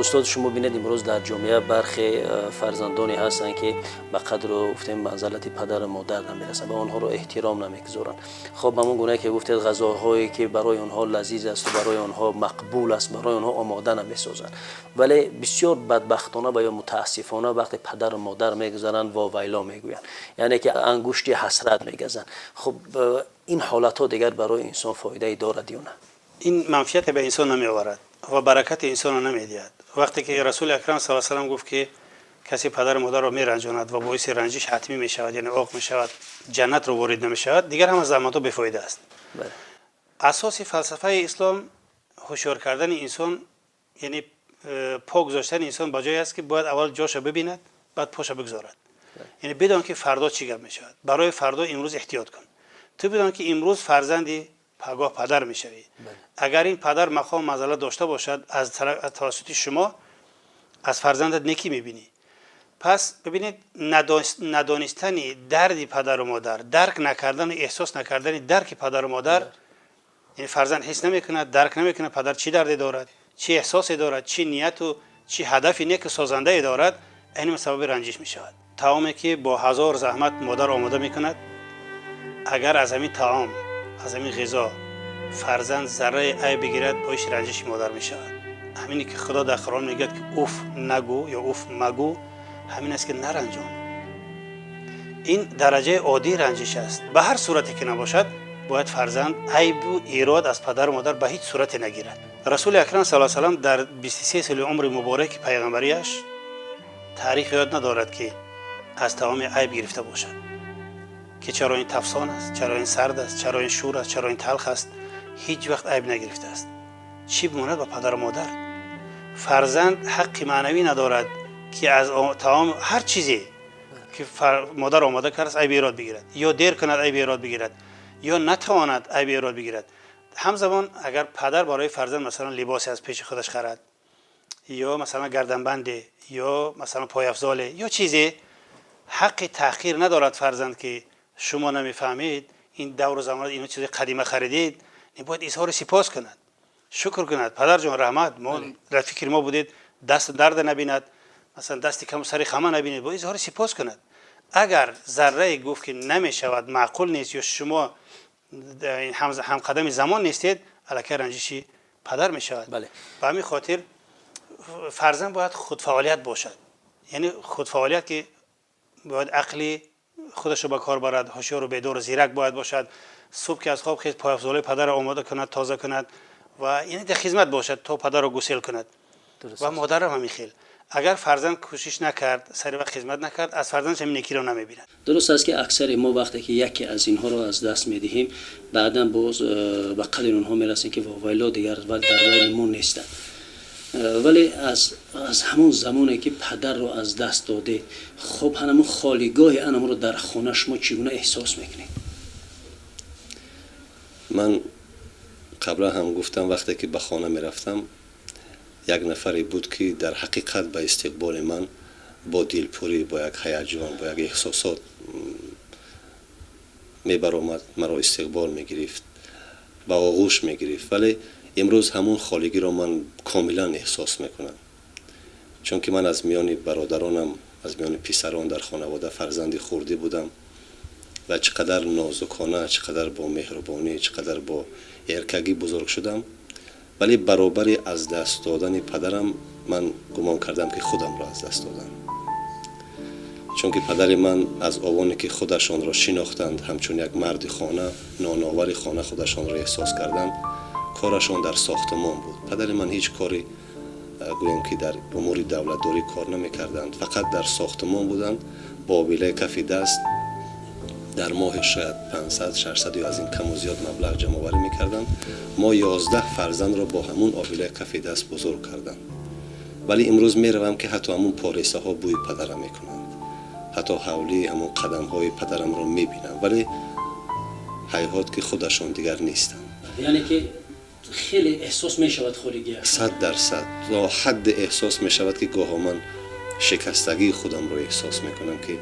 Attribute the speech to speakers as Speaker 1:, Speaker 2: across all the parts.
Speaker 1: استاد شما بینید امروز در جامعه برخی فرزندانی هستند که به قدر گفتیم منزلت پدر و مادر نمیرسند و آنها رو احترام نمیگذارند. خب همون گونه که گفتید غذاهایی که برای آنها لذیذ است و برای آنها مقبول است برای آنها آماده نمیسازند، ولی بسیار بدبختانه و یا متاسفانه وقتی پدر و مادر میگذارند واویلا میگویند، یعنی که انگشتی حسرت میگزند. خب این حالت ها دیگر برای انسان فایده ای دارد یا نه؟
Speaker 2: این منفعت به انسان نمیآورد و برکت انسان را نمیدهد. وقتی که رسول اکرم صلی الله علیه و سلم گفت که کسی پدر و مادر را میرنجاند و باعث رنجش حتمی میشود، یعنی عاق میشود، جنت رو وارد نمیشود، دیگر هم از زحمت ها بیفایده است.
Speaker 1: بله.
Speaker 2: اساس فلسفه اسلام هوشیار کردن انسان، یعنی پا گذاشتن انسان با جایی است که باید اول جاشو ببیند بعد پاشو بگذارد. یعنی بدون که فردا چی گپ میشود، برای فردا امروز احتیاط کن. تو بدون که امروز فرزندی پگاه پدر میشوی. اگر این پدر مقام منزلت داشته باشد از توسط شما، از فرزندت نیکی میبینی. پس ببینید ندانستن درد پدر و مادر، درک نکردن، احساس نکردن درک پدر و مادر، این فرزند حس نمیکنه، درک نمیکنه پدر چی دردی دارد، چی احساسی دارد، چی نیت و چی هدفی نیک سازنده دارد، این سبب رنجش میشود. طعامی که با هزار زحمت مادر آماده میکند، اگر از همین طعام، از همین غذا فرزند ذره عیب بگیرد، باعث رنجش مادر میشود. همینی که خدا در قرآن میگه که اوف نگو یا اوف مگو، همین است که نرنجان. این درجه عادی رنجش است. به هر صورتی که نباشد باید فرزند عیب و ایراد از پدر و مادر به هیچ صورت نگیرد. رسول اکرم صلی الله علیه و سلم در 23 سال عمر مبارک پیغمبریش تاریخ یاد ندارد که از طعام عیب گرفته باشد، که چرا این تفسان است، چرا این سرد است، چرا این شور است، چرا این تلخ است. هیچ وقت عیب نگرفته است. چی بماند با پدر و مادر؟ فرزند حق معنوی ندارد که از طعام هر چیزی که مادر آماده کرد عیب ایراد بگیرد، یا دیر کند عیب ایراد بگیرد، یا نتواند عیب ایراد بگیرد. همزمان اگر پدر برای فرزند مثلا لباسی از پیش خودش خرد، یا مثلا گردنبند، یا مثلا پای افضال، یا چیزی، حق تحقیر ندارد فرزند که شما نمیفهمید این دور و زمان اینو چیز قدیمه خریدید. باید اظهار سپاس کند، شکر کند، پدر جان رحمت، ما در فکر ما بودید، دست درد نبیند، مثلا دستی کم سری خمه نبینید، باید اظهار سپاس کند. اگر ذره گفت که نمیشود، معقول نیست، یا شما هم قدم زمان نیستید، الکی رنجشی پدر میشود.
Speaker 1: بله.
Speaker 2: به همین خاطر فرزند باید خودفعالیت باشد، یعنی خودفعالیت که باید عقلی خودش رو به کار برد، هوشیار و بیدار و زیرک باید باشد. صبح که از خواب خیز پای افضال پدر را آماده کند، تازه کند و یعنی در خدمت باشد تا پدر را گسیل کند. و مادر را هم خیل. اگر فرزند کوشش نکرد، سر وقت خدمت نکرد، از فرزندش هم نیکی را نمیبیند.
Speaker 1: درست است که اکثر ما وقتی که یکی از اینها رو از دست میدهیم، بعدا باز به قدر اونها میرسیم که واویلا دیگر در بینمون نیستند. ولی از همون زمانی که پدر رو از دست داده، خب همون خالیگاه انم رو در خانه شما چگونه احساس میکنید؟
Speaker 3: من قبلا هم گفتم وقتی که به خانه میرفتم، یک نفری بود که در حقیقت به استقبال من با دلپوری، با یک هیجان، با یک احساسات میبرآمد، مرا استقبال میگرفت، با آغوش میگرفت. ولی امروز همون خالگی را من کاملا احساس میکنم، چون که من از میان برادرانم، از میان پسران در خانواده فرزندی خورده بودم و چقدر نازکانه، چقدر با مهربانی، چقدر با ارکگی بزرگ شدم. ولی برابری از دست دادن پدرم من گمان کردم که خودم را از دست دادم، چون که پدر من از آوانی که خودشان را شناختند همچون یک مرد خانه، نانآور خانه خودشان را احساس کردند، کارشان در ساختمان بود. پدر من هیچ کاری گویم که در امور دولتداری کار نمی‌کردند، فقط در ساختمان بودند. با آبیله کف دست در ماه شاید 500-600 یا از این کم و زیاد مبلغ جمع آوری می‌کردند. ما 11 فرزند را با همون آبیله کف دست بزرگ کردند. ولی امروز میروم که حتی همون پاریسه ها بوی پدرم میکنند، حتی حولی همون قدم های پدرم را میبینم، ولی حیات که خودشان دیگر نیستند.
Speaker 1: یعنی که خیلی احساس میشود خودگی
Speaker 3: 100% تا حد احساس میشود که گاه من شکستگی خودم رو احساس میکنم که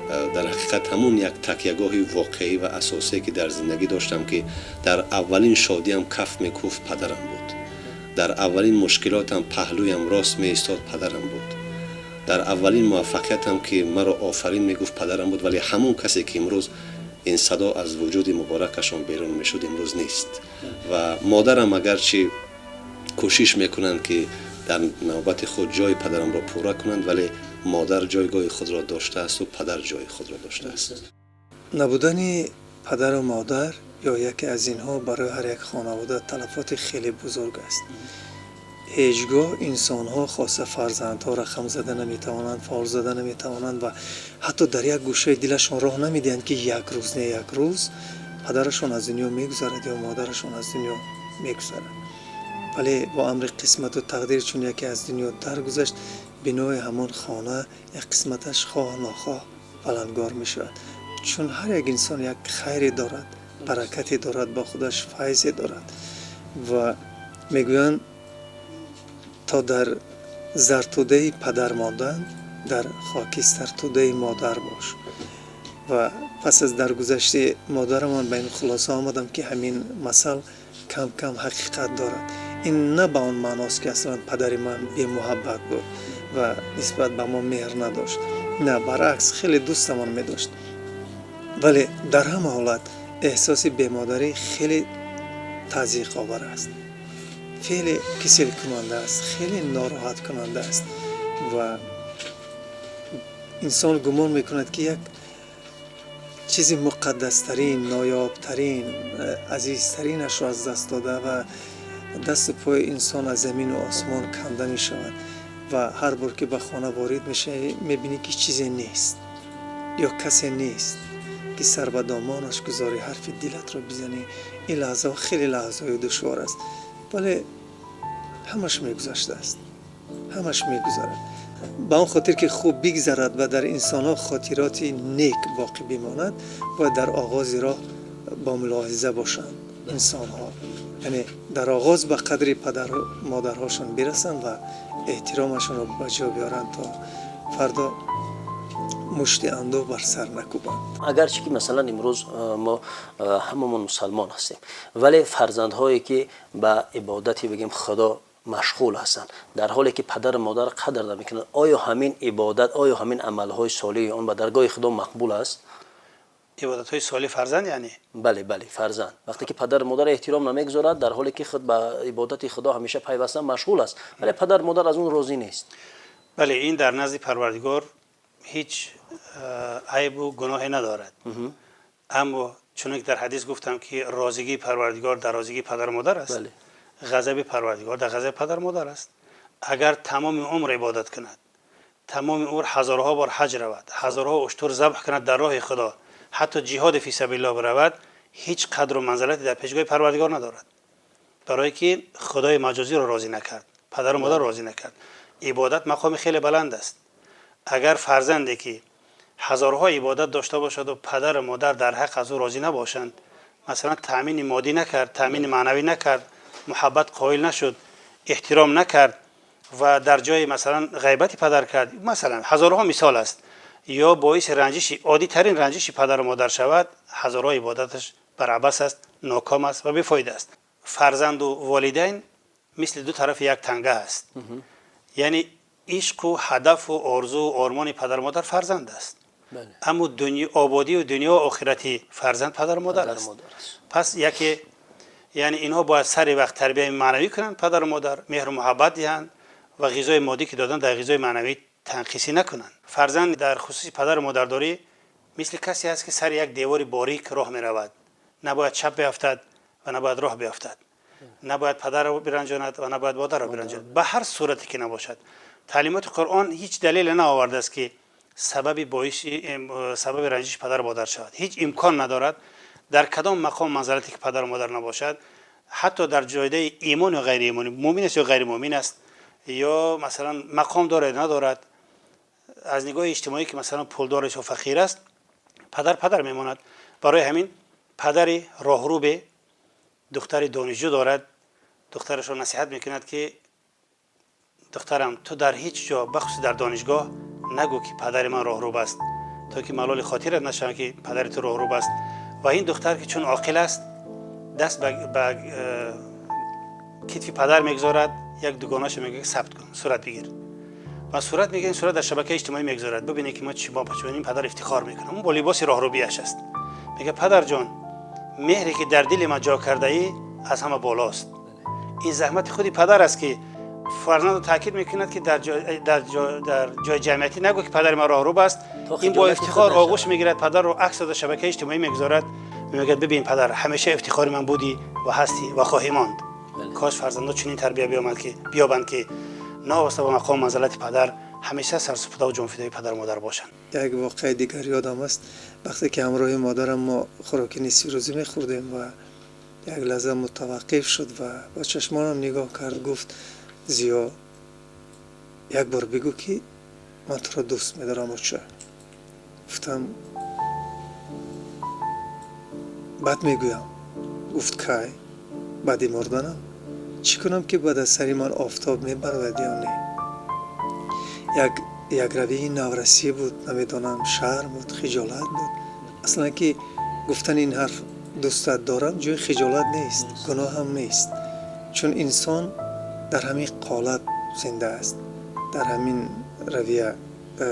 Speaker 3: در حقیقت همون یک تکیه‌گاه واقعی و اساسی که در زندگی داشتم که در اولین شادیم کف میکوفت پدرم بود. در اولین مشکلاتم پهلویم راست می ایستاد پدرم بود. در اولین موفقیتم که مرا آفرین میگفت پدرم بود. ولی همون کسی که امروز این صدا از وجود مبارکشان بیرون میشد امروز نیست. و مادرم اگرچه کوشش میکنند که در نوبت خود جای پدرم را پوره کنند، ولی مادر جایگاه خود را داشته است و پدر جای خود را داشته است.
Speaker 4: نبودن پدر و مادر یا یکی از اینها برای هر یک خانواده تلفات خیلی بزرگ است. هیچگاه انسان ها خاصه فرزندها را خم زده نمیتوانند، فال زده نمیتوانند و حتی در یک گوشه دلشان راه نمیدهند که یک روز نه یک روز پدرشان از دنیا میگذرد یا مادرشان از دنیا میگذرد. ولی با امر قسمت و تقدیر چون یکی از دنیا درگذشت، بنای همان خانه یک قسمتش خواه ناخواه بلندگار می شود. چون هر یک انسان یک خیری دارد، برکتی دارد، با خودش فیضی دارد و میگویند تا در زرتوده پدر ماندن در خاکستر توده مادر باش. و پس از درگذشت مادرمان به این خلاصه آمدم که همین مثل کم کم حقیقت دارد. این نه به اون معناست که اصلا پدر من بی محبت بود و نسبت به ما مهر نداشت. نه، برعکس خیلی دوستمان می داشت. ولی در همه حالت احساس بیمادری خیلی تضییق آور است، خیلی کسل کننده است، خیلی ناراحت کننده است و انسان گمان میکند که یک چیز مقدسترین، نایابترین، عزیزترینش را از دست داده و دست پای انسان از زمین و آسمان کنده می شود و هر بار که به خانه وارد میشه میبینی که چیزی نیست یا کسی نیست که سر به دامانش گذاری حرف دلت را بزنی. این لحظه خیلی لحظه دشوار است، ولی همش میگذشته است، همش میگذرد. به اون خاطر که خوب بگذرد و در انسان ها خاطرات نیک باقی بماند و در آغاز راه با ملاحظه باشند انسان ها، یعنی در آغاز به قدر پدر و مادرهاشون برسند و احترامشون را به جا بیارند تا فردا مشت اندوه بر سر نکوبند.
Speaker 1: اگرچه که مثلا امروز ما هممون مسلمان هستیم، ولی فرزندهایی که به عبادتی بگیم خدا مشغول هستند، در حالی که پدر و مادر قدر نمیکنند، آیا همین عبادت، آیا همین عملهای صالح آن به درگاه خدا مقبول است؟
Speaker 2: عبادت های صالح فرزند یعنی؟
Speaker 1: بله فرزند وقتی که پدر و مادر احترام نمیگذارد، در حالی که خود به عبادت خدا همیشه پیوسته مشغول است، ولی پدر و مادر از اون راضی نیست.
Speaker 2: بله، این در نزد پروردگار هیچ عیب و گناهی ندارد. اما چون که در حدیث گفتم که راضی پروردگار در راضی پدر و مادر است،
Speaker 1: بله.
Speaker 2: غضب پروردگار در غضب پدر و مادر است. اگر تمام عمر عبادت کند، تمام عمر هزارها بار حج رود، هزارها اشتر ذبح کند در راه خدا، حتی جهاد فی سبیل الله برود، هیچ قدر و منزلتی در پیشگاه پروردگار ندارد، برای که خدای مجازی را راضی نکرد، پدر و مادر راضی نکرد. عبادت مقام خیلی بلند است. اگر فرزندی که هزارها عبادت داشته باشد و پدر و مادر در حق از او راضی نباشند، مثلا تامین مادی نکرد، تامین معنوی نکرد، محبت قائل نشد، احترام نکرد و در جای مثلا غیبت پدر کرد، مثلا هزارها مثال است، یا باعث رنجش، عادی ترین رنجش پدر و مادر شود، هزارها عبادتش بر عبث است، ناکام است و بیفایده است. فرزند و والدین مثل دو طرف یک تنگه است. یعنی عشق و هدف و آرزو و آرمان پدر و مادر فرزند است.
Speaker 1: بله.
Speaker 2: اما دنیا، آبادی و دنیا و آخرتی فرزند پدر و مادر است. پس یکی یعنی اینها باید سر وقت تربیت معنوی کنند، پدر و مادر مهر و محبت دهند و غذای مادی که دادن در غذای معنوی تنقیسی نکنند. فرزند در خصوص پدر و مادرداری مثل کسی است که سر یک دیوار باریک راه می رود، نباید چپ بیفتد و نباید راه بیفتد، نباید پدر را برنجاند و نباید مادر را برنجاند، به هر صورتی که نباشد. تعلیمات قرآن هیچ دلیل نآورده است که سبب رنجش پدر و مادر شود. هیچ امکان ندارد در کدام مقام منزلتی که پدر و مادر نباشد، حتی در جایده ایمان و غیر ایمانی، مؤمن است یا غیر مؤمن است، یا مثلا مقام دارد ندارد، از نگاه اجتماعی که مثلا پولدار است و فقیر است، پدر میماند. برای همین پدر راهرو به دختر دانشجو دارد، دخترش را نصیحت میکند که دخترم تو در هیچ جا بخصوص در دانشگاه نگو که پدر من راهرو است، تا که ملال خاطرت نشود که پدر تو راهرو است. و این دختر که چون عاقل است، دست به کتفی پدر میگذارد، یک دوگانه‌اش میگه ثبت کن، صورت بگیر. و صورت میگه این صورت در شبکه اجتماعی میگذارد، ببینید که ما چی با این پدر افتخار میکنه. اون با لباس راهرویش است. میگه پدر جان، مهری که در دل ما جا کرده ای از همه بالاست. این زحمت خودی پدر است که فرزند تاکید میکند که در جای جمعیتی نگو که پدر ما راهرو است. این با افتخار آغوش میگیرد پدر رو، عکس در شبکه اجتماعی میگذارد، میگه ببین پدر، همیشه افتخار من بودی و هستی و خواهی ماند. کاش فرزندان چنین تربیت بیابند که ناواسطه با مقام منزلت پدر همیشه سرسپرده و جانفدای پدر و مادر باشند.
Speaker 4: یک واقعه دیگر یادم است، وقتی که همراه مادرم ما خوراک نصف روزی میخوردیم و یک لحظه متوقف شد و با چشمانم نگاه کرد، گفت زیا یک بار بگو که من تو را دوست می‌دارم و چه؟ گفتم بعد میگویم. گفت کی؟ بعد مردنم؟ چی کنم که بعد از سری من آفتاب میبرود یا نه؟ یک روی نورسی بود، نمیدانم شرم بود، خجالت بود. اصلا که گفتن این حرف دوستت دارم جای خجالت نیست، گناه هم نیست، چون انسان در همین قالب زنده است، در همین رویه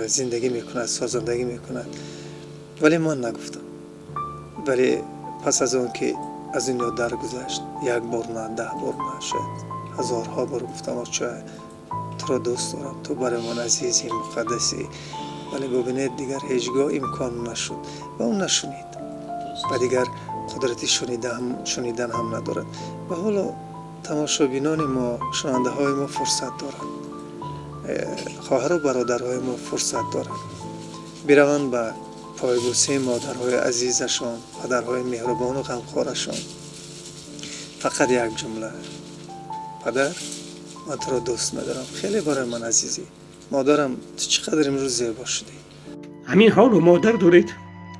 Speaker 4: زندگی میکند، سازندگی میکند. ولی من نگفتم. ولی پس از اون که از این یاد درگذشت، یک بار نه، 10 بار نه، شاید هزارها بار گفتم آقا تو را دوست دارم، تو برای من عزیزی، مقدسی. ولی ببینید دیگر هیچگاه امکان نشد و اون نشنید و دیگر قدرتی شنیدن هم ندارد. و حالا تماشابینان ما، شنونده های ما فرصت دارند، خواهر و برادرهای ما فرصت دارند، بروند به پایبوسی مادرهای عزیزشان، پدرهای مهربان و غمخوارشان. فقط یک جمله: پدر، من تو را دوست ندارم، خیلی برای من عزیزی. مادرم، تو چقدر امروز زیبا شدی.
Speaker 5: همین حال و مادر دارید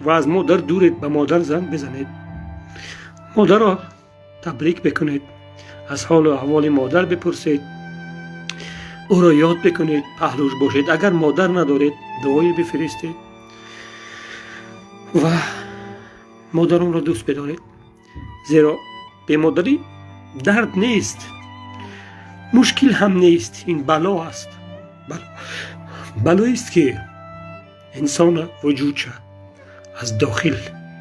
Speaker 5: و از مادر دورید، به مادر زنگ بزنید، مادر را تبریک بکنید، از حال و احوال مادر بپرسید، او را یاد بکنید، پهلوش باشید. اگر مادر ندارید دعایی بفرستید و مادران را دوست بدارید، زیرا به مادری درد نیست، مشکل هم نیست، این بلا است. بلایی است که انسان وجودش از داخل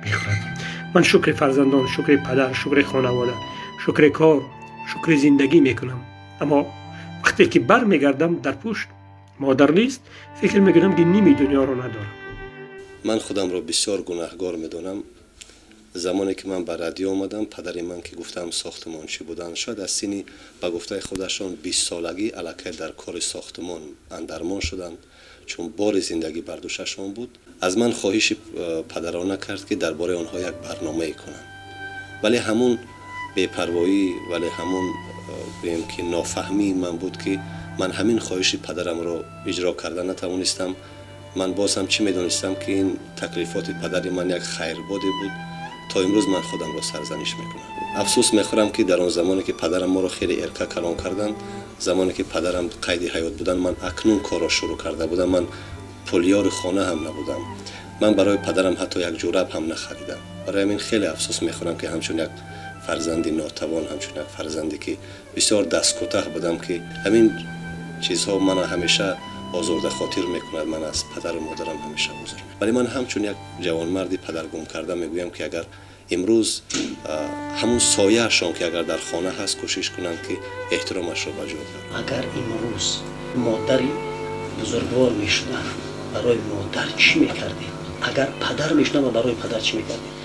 Speaker 5: میخورد. من شکر فرزندان، شکر پدر، شکر خانواده، شکر کار، شکر زندگی میکنم. اما وقتی که بر میگردم در پشت مادر نیست، فکر میکنم که نیمی دنیا رو ندارم.
Speaker 3: من خودم رو بسیار گناهگار میدونم. زمانی که من به رادیو آمدم، پدر من که گفتم ساختمانچی بودن، شاید از سینی به گفته خودشان 20 سالگی الکی در کار ساختمان اندرمان شدند، چون بار زندگی بر دوششان بود. از من خواهش پدرانه کرد که درباره آنها یک برنامه کنم، ولی همون بی‌پروایی، ولی همون بگیم که نافهمی من بود که من همین خواهش پدرم را اجرا کردن نتوانستم. من باز هم چی میدونستم که این تکلیفات پدر من یک خیربادی بود. تا امروز من خودم را سرزنش میکنم. افسوس میخورم که در آن زمانی که پدرم ما را خیلی ارکا کلان کردن، زمانی که پدرم قید حیات بودن، من اکنون کار را شروع کرده بودم. من پلیار خانه هم نبودم. من برای پدرم حتی یک جورب هم نخریدم. برای همین خیلی افسوس میخورم که همچون یک فرزندی ناتوان، همچون یک فرزندی که بسیار دستکوته بودم که همین چیزها من همیشه آزرده خاطر میکند. من از پدر و مادرم همیشه عذر. ولی من همچون یک جوانمردی پدرگم کرده میگویم که اگر امروز همون سایه شان که اگر در خانه هست، کوشش کنند که احترامش را بجا دارند.
Speaker 1: اگر امروز مادری بزرگوار میشدن، برای مادر چی میکردید؟ اگر پدر میشدن، برای پدر چی میکردید؟